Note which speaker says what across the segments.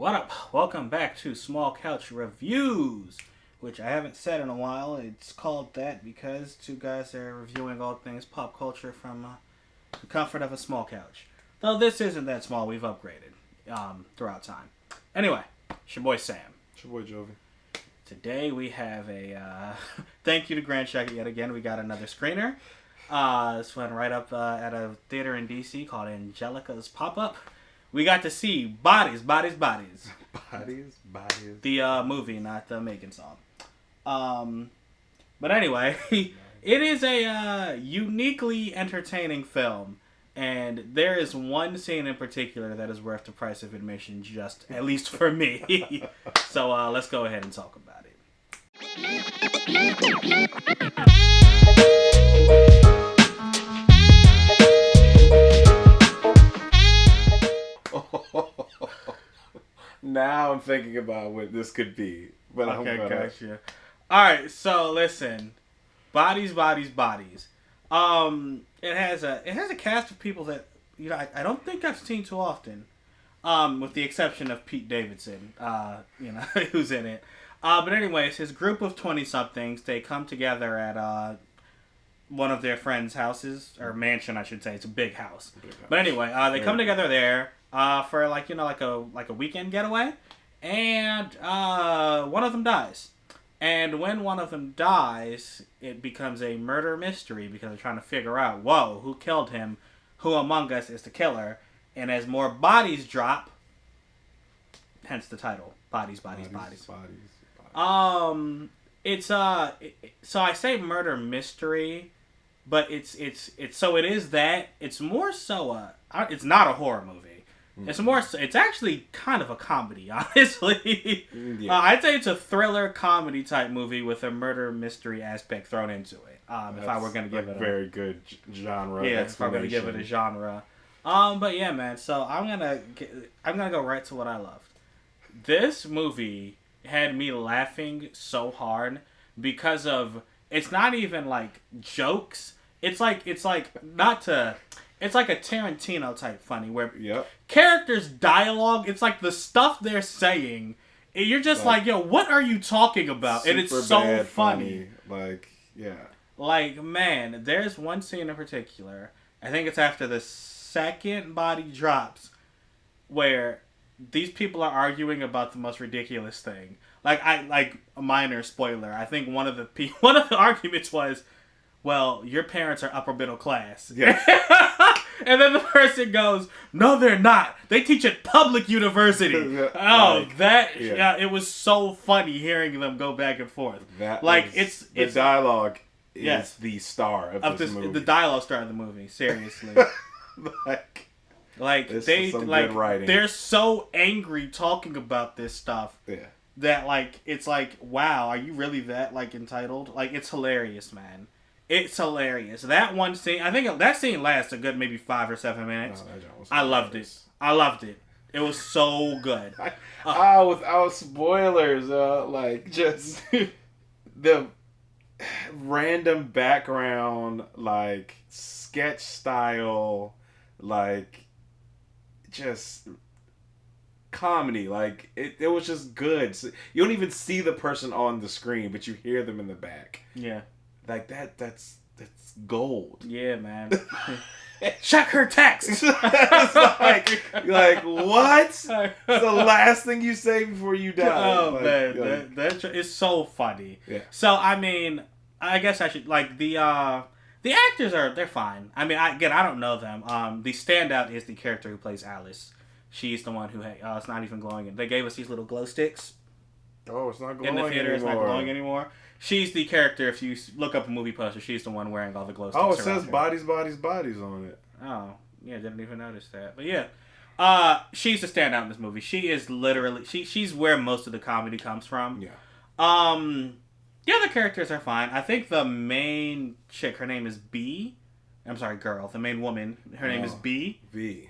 Speaker 1: What up? Welcome back to Small Couch Reviews, which I haven't said in a while. It's called that because two guys are reviewing all things pop culture from the comfort of a small couch. Though this isn't that small, we've upgraded throughout time. Anyway, it's your boy Sam.
Speaker 2: It's your boy Jovi.
Speaker 1: Today we have a thank you to Grand Shack yet again. We got another screener. This went right up at a theater in DC called Angelica's Pop-Up. We got to see Bodies.
Speaker 2: Bodies.
Speaker 1: The movie, not the Megan song. But anyway, it is a uniquely entertaining film. And there is one scene in particular that is worth the price of admission, just at least for me. So let's go ahead and talk about it.
Speaker 2: Now I'm thinking about what this could be. But
Speaker 1: Okay, gotcha. Alright, so listen. Bodies. It has a cast of people that I don't think I've seen too often. With the exception of Pete Davidson, who's in it. But anyways, his group of 20-somethings, they come together at one of their friends' houses, or mansion, I should say. It's a big house. But anyway, they come together there for like a weekend getaway, and one of them dies. And when one of them dies, it becomes a murder mystery because they're trying to figure out, whoa, who killed him? Who among us is the killer? And as more bodies drop, hence the title, Bodies. So I say murder mystery, but it's so it is that. It's more so it's not a horror movie. It's actually kind of a comedy, honestly. Yeah. I'd say it's a thriller comedy type movie with a murder mystery aspect thrown into it. If I were going to give it a
Speaker 2: very good genre.
Speaker 1: Yeah, if I were going to give it a genre. But yeah, man. So I'm gonna go right to what I loved. This movie had me laughing so hard because of it's not even like jokes. It's like a Tarantino type funny where characters' dialogue, it's like the stuff they're saying, and you're just like, yo, what are you talking about? And it's so funny. Like, man, there's one scene in particular, I think it's after the second body drops, where these people are arguing about the most ridiculous thing. Like a minor spoiler. I think one of the arguments was, well, your parents are upper middle class. Yeah. And then the person goes, no, they're not. They teach at public university. It was so funny hearing them go back and forth. It's
Speaker 2: the dialogue is the star of this movie.
Speaker 1: The dialogue star of the movie, seriously. Good writing. They're so angry talking about this stuff. Yeah. That it's like, wow, are you really that entitled? It's hilarious, man. It's hilarious. That one scene, I think that scene lasts a good maybe 5 or 7 minutes. I loved it. It was so good.
Speaker 2: Without spoilers, just the random background, sketch style, just comedy. It was just good. So you don't even see the person on the screen, but you hear them in the back. Yeah. That's gold.
Speaker 1: Yeah, man. Check her text.
Speaker 2: It's what? It's the last thing you say before you die.
Speaker 1: Oh man, that is so funny. Yeah. So I mean, I guess I should the actors they're fine. I mean, I don't know them. The standout is the character who plays Alice. She's the one who it's not even glowing. They gave us these little glow sticks.
Speaker 2: Oh, it's not glowing
Speaker 1: in the theater.
Speaker 2: Anymore.
Speaker 1: It's not glowing anymore. She's the character. If you look up a movie poster, she's the one wearing all the glow sticks.
Speaker 2: Oh, it says Bodies on it.
Speaker 1: Oh, yeah, didn't even notice that. But yeah, she's the standout in this movie. She is literally she's where most of the comedy comes from. Yeah. The other characters are fine. I think the main chick, her name is B. I'm sorry, girl. The main woman, her name is B.
Speaker 2: V.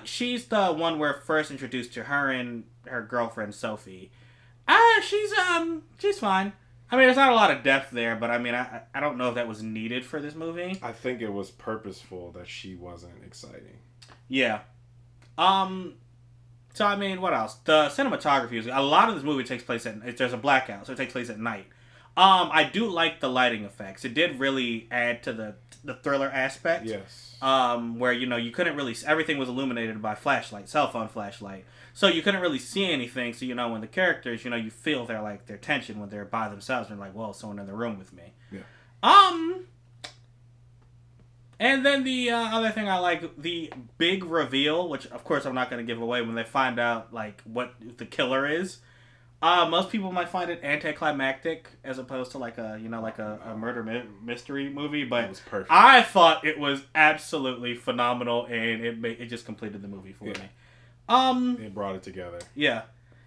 Speaker 1: She's the one we're first introduced to. Her and her girlfriend Sophie. She's fine. I mean, there's not a lot of depth there, but I mean, I don't know if that was needed for this movie.
Speaker 2: I think it was purposeful that she wasn't exciting.
Speaker 1: Yeah. So I mean, what else? The cinematography is a lot of this movie takes place at. There's a blackout, so it takes place at night. I do like the lighting effects. It did really add to the thriller aspect.
Speaker 2: Yes.
Speaker 1: Where you couldn't really everything was illuminated by flashlight, cell phone flashlight, so you couldn't really see anything. So when the characters, you feel their tension when they're by themselves and they're like, well, someone in the room with me.
Speaker 2: Yeah.
Speaker 1: And then the other thing I like, the big reveal, which of course I'm not going to give away when they find out like what the killer is. Most people might find it anticlimactic as opposed to like a murder mystery movie, but it was perfect. I thought it was absolutely phenomenal, and it just completed the movie for me.
Speaker 2: It brought it together.
Speaker 1: Yeah.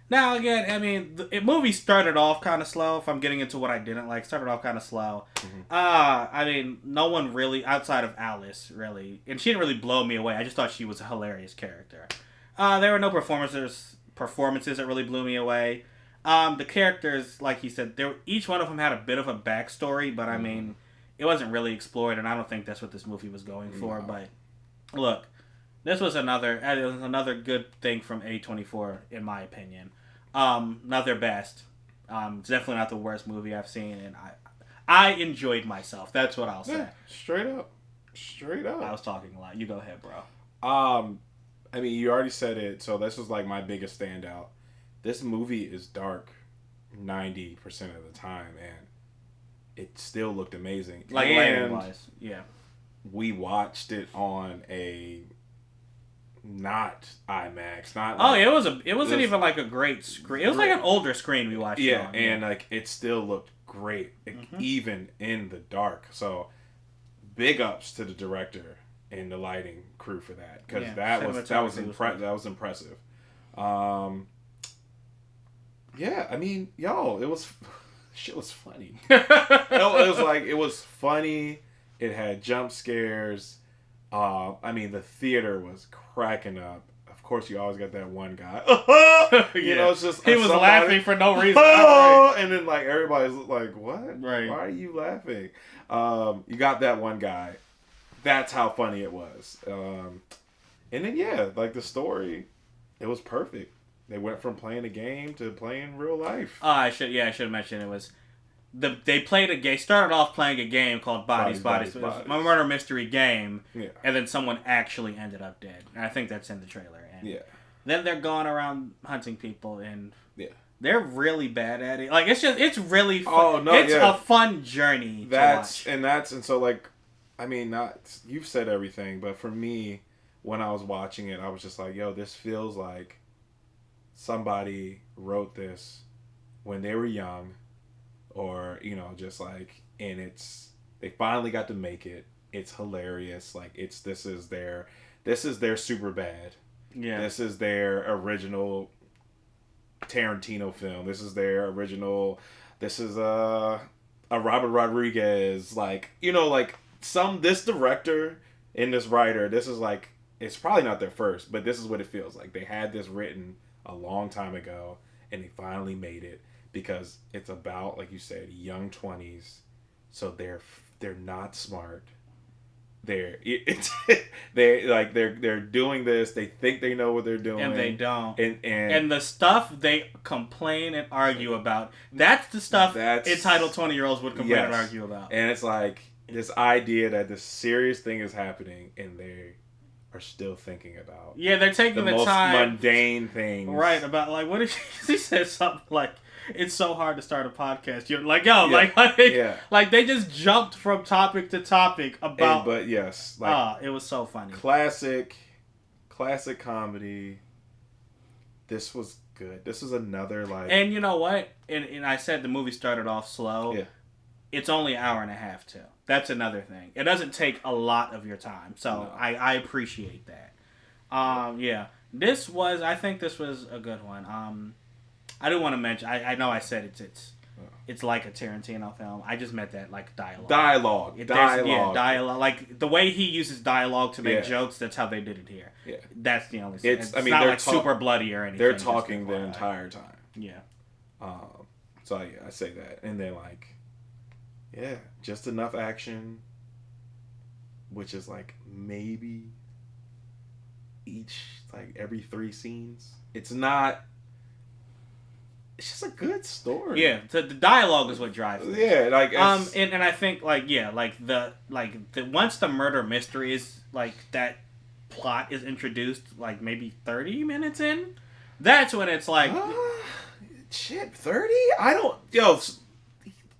Speaker 1: Now again, I mean, the movie started off kind of slow. If I'm getting into what I didn't like, started off kind of slow. Mm-hmm. I mean, no one really outside of Alice really, and she didn't really blow me away. I just thought she was a hilarious character. There were no performances that really blew me away. The characters, like you said, each one of them had a bit of a backstory, but I mean, it wasn't really explored, and I don't think that's what this movie was going for. No. But look, this was another good thing from A24, in my opinion. Not their best. It's definitely not the worst movie I've seen, and I enjoyed myself. That's what I'll say.
Speaker 2: Yeah, straight up.
Speaker 1: I was talking a lot. You go ahead, bro.
Speaker 2: I mean, you already said it, so this was like my biggest standout. This movie is dark 90% of the time, and it still looked amazing.
Speaker 1: Like lighting-wise, yeah.
Speaker 2: We watched it on a not IMAX, not.
Speaker 1: It wasn't even like a great screen. It was like an older screen we watched.
Speaker 2: Yeah, and like it still looked great, even in the dark. So, big ups to the director and the lighting crew for that, because that was impressive. Yeah, I mean, shit was funny. It was funny. It had jump scares. I mean, the theater was cracking up. Of course, you always got that one guy. It's just
Speaker 1: he was laughing for no reason.
Speaker 2: And then like everybody's like, "What?
Speaker 1: Right?
Speaker 2: Why are you laughing?" You got that one guy. That's how funny it was. And then like the story, it was perfect. They went from playing a game to playing real life.
Speaker 1: I should have mentioned it was. They started off playing a game called Bodies. A murder mystery game, and then someone actually ended up dead. And I think that's in the trailer. And then they're going around hunting people, and they're really bad at it. Like it's really fun. A fun journey. To watch.
Speaker 2: And so like, I mean, you've said everything, but for me, when I was watching it, I was just like, yo, this feels like somebody wrote this when they were young. Or, just like, and they finally got to make it. It's hilarious. Like, this is their super bad.
Speaker 1: Yeah.
Speaker 2: This is their original Tarantino film. This is their original, this is a Robert Rodriguez, this director and this writer, this is like, it's probably not their first, but this is what it feels like. They had this written a long time ago, and they finally made it. Because it's about, like you said, young 20s, so they're not smart. They're doing this. They think they know what they're doing,
Speaker 1: and they don't.
Speaker 2: And
Speaker 1: the stuff they complain and argue about, that's the stuff entitled 20-year-olds would complain and argue about.
Speaker 2: And it's like this idea that this serious thing is happening, and they are still thinking about.
Speaker 1: Yeah, they're taking the
Speaker 2: most
Speaker 1: time.
Speaker 2: Mundane things.
Speaker 1: Right, about like, what did he said something like, it's so hard to start a podcast. You're like, like they just jumped from topic to topic about.
Speaker 2: But yes,
Speaker 1: it was so funny.
Speaker 2: Classic comedy. This was good. This is another like.
Speaker 1: And you know what? And I said the movie started off slow.
Speaker 2: Yeah.
Speaker 1: It's only an hour and a half too. That's another thing. It doesn't take a lot of your time, so no. I appreciate that. Yeah. I think this was a good one. I do want to mention. I know I said it's like a Tarantino film. I just meant that like dialogue. Dialogue. Like the way he uses dialogue to make jokes. That's how they did it here.
Speaker 2: Yeah.
Speaker 1: That's the only. It's not
Speaker 2: they're
Speaker 1: like super bloody or anything.
Speaker 2: They're talking the entire time.
Speaker 1: Yeah.
Speaker 2: So I say that, and then just enough action, which is like maybe every 3 scenes. It's not. It's just a good story.
Speaker 1: Yeah, the dialogue is what drives it.
Speaker 2: Yeah, like
Speaker 1: and I think the once the murder mystery is that plot is introduced maybe 30 minutes in, that's when it's
Speaker 2: shit, 30? I don't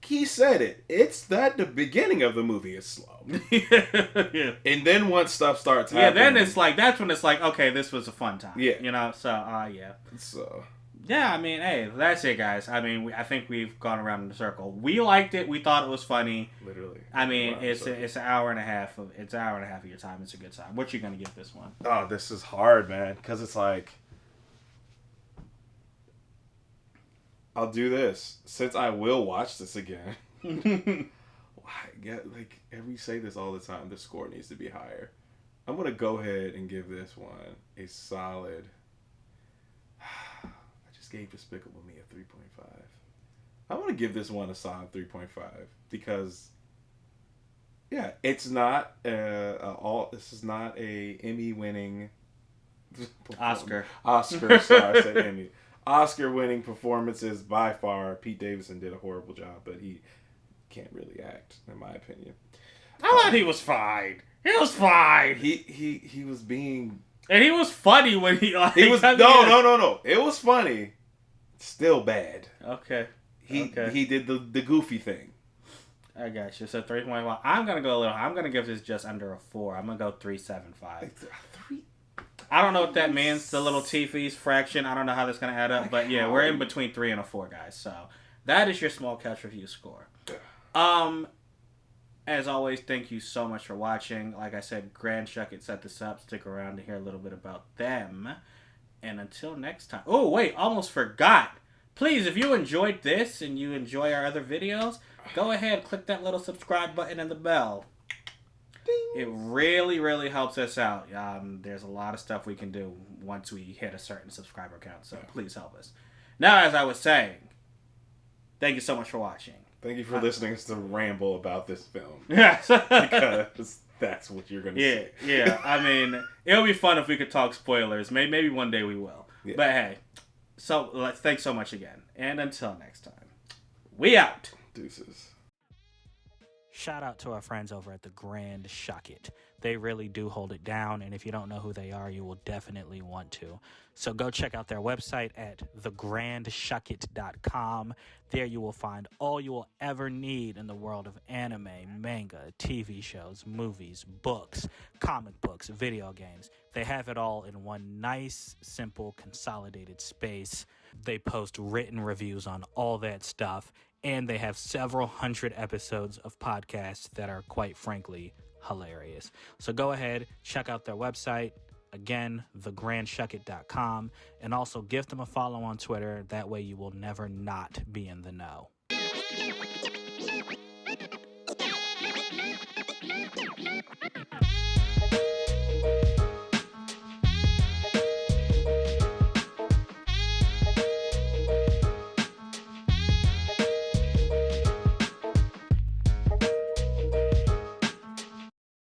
Speaker 2: he said it. It's that the beginning of the movie is slow.
Speaker 1: Yeah.
Speaker 2: And then once stuff starts happening.
Speaker 1: Yeah, then it's that's when it's okay, this was a fun time.
Speaker 2: Yeah.
Speaker 1: So yeah.
Speaker 2: So
Speaker 1: yeah, I mean, hey, that's it, guys. I mean, I think we've gone around in a circle. We liked it. We thought it was funny.
Speaker 2: Literally.
Speaker 1: I mean, it's an hour and a half of your time. It's a good time. What you gonna give this one?
Speaker 2: Oh, this is hard, man, because it's I'll do this since I will watch this again. We say this all the time. The score needs to be higher. I'm gonna go ahead and give this one a solid. Gave Despicable Me a 3.5. I want to give this one a solid 3.5 because, yeah, it's not this is not a Emmy-winning
Speaker 1: Oscar.
Speaker 2: Sorry, I said Emmy. Oscar-winning performances by far. Pete Davidson did a horrible job, but he can't really act, in my opinion.
Speaker 1: I thought he was fine. He was fine.
Speaker 2: He was being.
Speaker 1: And he was funny when he
Speaker 2: was no. It was funny. Still bad.
Speaker 1: Okay.
Speaker 2: He did the goofy thing.
Speaker 1: I got you. So 3.1. I'm gonna give this just under a 4. I'm gonna go 3.75.
Speaker 2: 3.
Speaker 1: I don't know what that means. The little T-fees fraction. I don't know how that's gonna add up. But yeah, we're in between 3 and a 4, guys. So that is your small couch review score. As always, thank you so much for watching. Like I said, Grand Shucket set this up. Stick around to hear a little bit about them. And until next time. Oh, wait, almost forgot. Please, if you enjoyed this and you enjoy our other videos, go ahead, click that little subscribe button and the bell. Ding. It really, really helps us out. There's a lot of stuff we can do once we hit a certain subscriber count. So please help us. Now, as I was saying, thank you so much for watching.
Speaker 2: Thank you for listening to ramble about this film.
Speaker 1: Yes.
Speaker 2: Because that's what you're going to say.
Speaker 1: Yeah. I mean, it'll be fun if we could talk spoilers. Maybe one day we will. Yeah. But hey, so thanks so much again. And until next time, we out.
Speaker 2: Deuces.
Speaker 3: Shout out to our friends over at the Grand Shucket. They really do hold it down, and if you don't know who they are, you will definitely want to. So go check out their website at thegrandshucket.com. There you will find all you will ever need in the world of anime, manga, TV shows, movies, books, comic books, video games. They have it all in one nice, simple, consolidated space. They post written reviews on all that stuff, and they have several hundred episodes of podcasts that are, quite frankly, hilarious. So go ahead, check out their website. Again, thegrandshucket.com, and also give them a follow on Twitter. That way you will never not be in the know.